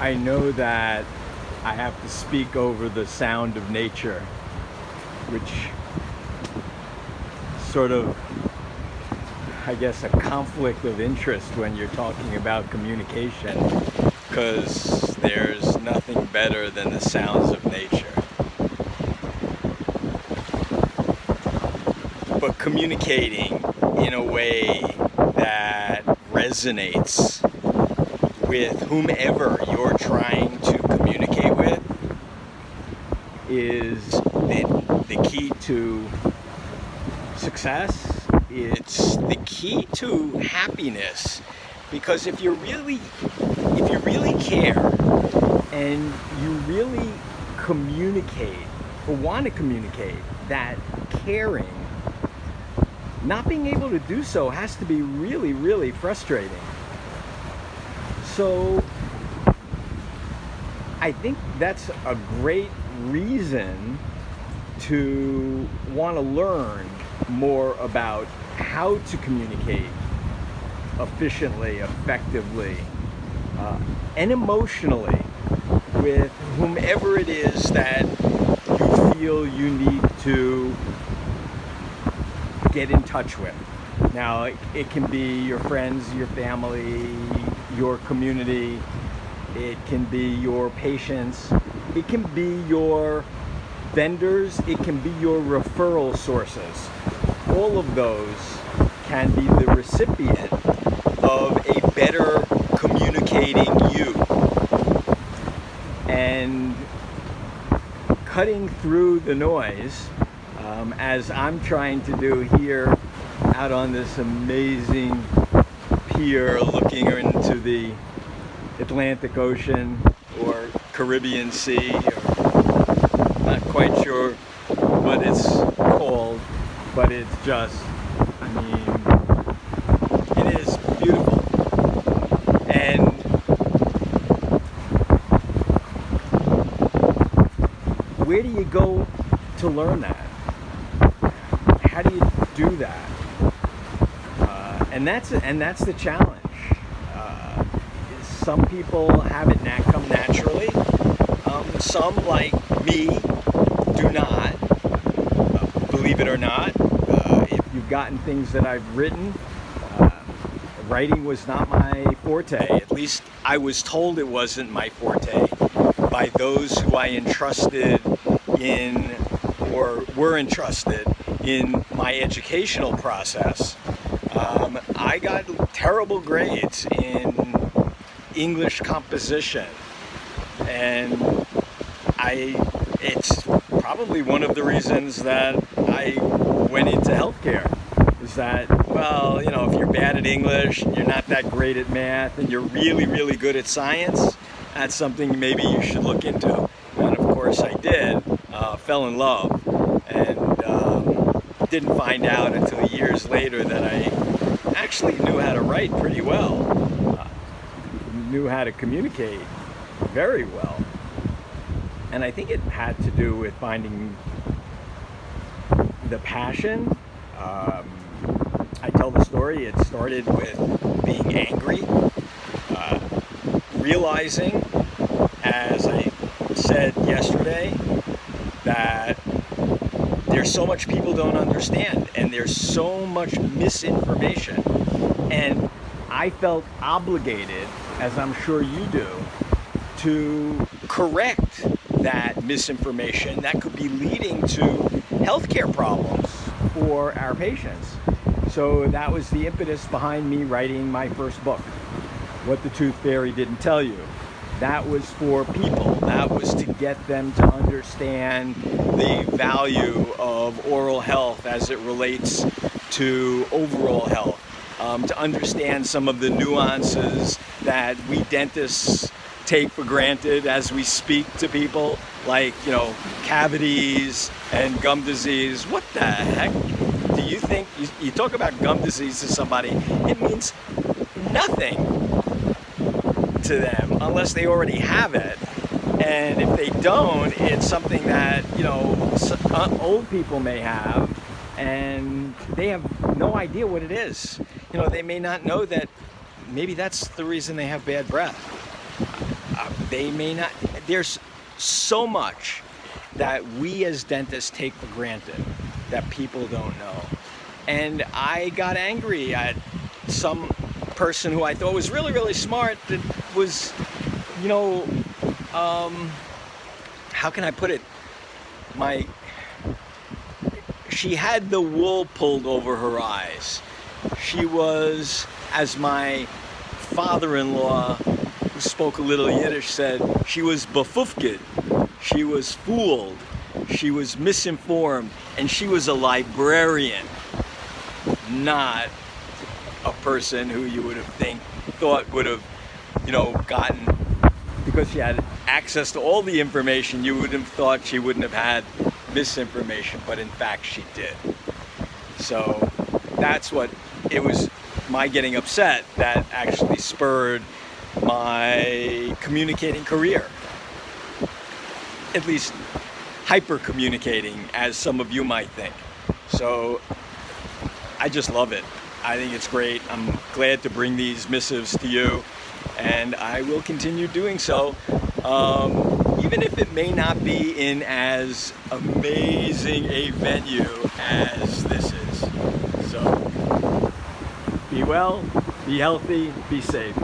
I know that I have to speak over the sound of nature, which sort of, I guess, a conflict of interest when you're talking about communication, because there's nothing better than the sounds of nature. But communicating in a way that resonates with whomever you're trying to communicate with is the key to success. It's the key to happiness, because if you really care and you really communicate or want to communicate that caring, not being able to do so has to be really, really frustrating. So I think that's a great reason to want to learn more about how to communicate efficiently, effectively, and emotionally with whomever it is that you feel you need to get in touch with. Now, it can be your friends, your family, your community, it can be your patients, it can be your vendors, it can be your referral sources. All of those can be the recipient of a better communicating you. And cutting through the noise, as I'm trying to do here out on this amazing pier looking into the Atlantic Ocean or Caribbean Sea, or not quite sure what it's called, but it's just, I mean, it is beautiful. And where do you go to learn that? How do you do that? And that's the challenge. Some people have it come naturally. Some, like me, do not. Believe it or not, if you've gotten things that I've written, writing was not my forte. At least I was told it wasn't my forte by those who I entrusted in, or were entrusted in my educational process. I got terrible grades in English composition, and it's probably one of the reasons that I went into healthcare, is that, well, you know, if you're bad at English, you're not that great at math, and you're really, really good at science, that's something maybe you should look into. And of course I did, fell in love, and didn't find out until years later that I actually knew how to write pretty well, knew how to communicate very well. And I think it had to do with finding the passion. I tell the story, it started with being angry, realizing, as I said yesterday, that there's so much people don't understand, and there's so much misinformation. And I felt obligated, as I'm sure you do, to correct that misinformation that could be leading to healthcare problems for our patients. So that was the impetus behind me writing my first book, What the Tooth Fairy Didn't Tell You. That was for people. That was to get them to understand the value of oral health as it relates to overall health. To understand some of the nuances that we dentists take for granted as we speak to people, like, you know, cavities and gum disease. What the heck do you think? You talk about gum disease to somebody, it means nothing to them unless they already have it. And if they don't, it's something that, you know, old people may have, and they have no idea what it is. You know, they may not know that maybe that's the reason they have bad breath. they may not. There's so much that we as dentists take for granted that people don't know. And I got angry at some person who I thought was really, really smart that was, you know, how can I put it? She had the wool pulled over her eyes. She was, as my father-in-law, who spoke a little Yiddish, said, she was befoofked. She was fooled. She was misinformed. And she was a librarian, not a person who you would have thought would have, you know, gotten, because she had access to all the information, you would have thought she wouldn't have had misinformation, but in fact she did. So that's what it was, my getting upset, that actually spurred my communicating career. At least hyper communicating, as some of you might think. So I just love it. I think it's great. I'm glad to bring these missives to you, and I will continue doing so, even if it may not be in as amazing a venue as this is. So be well, be healthy, be safe.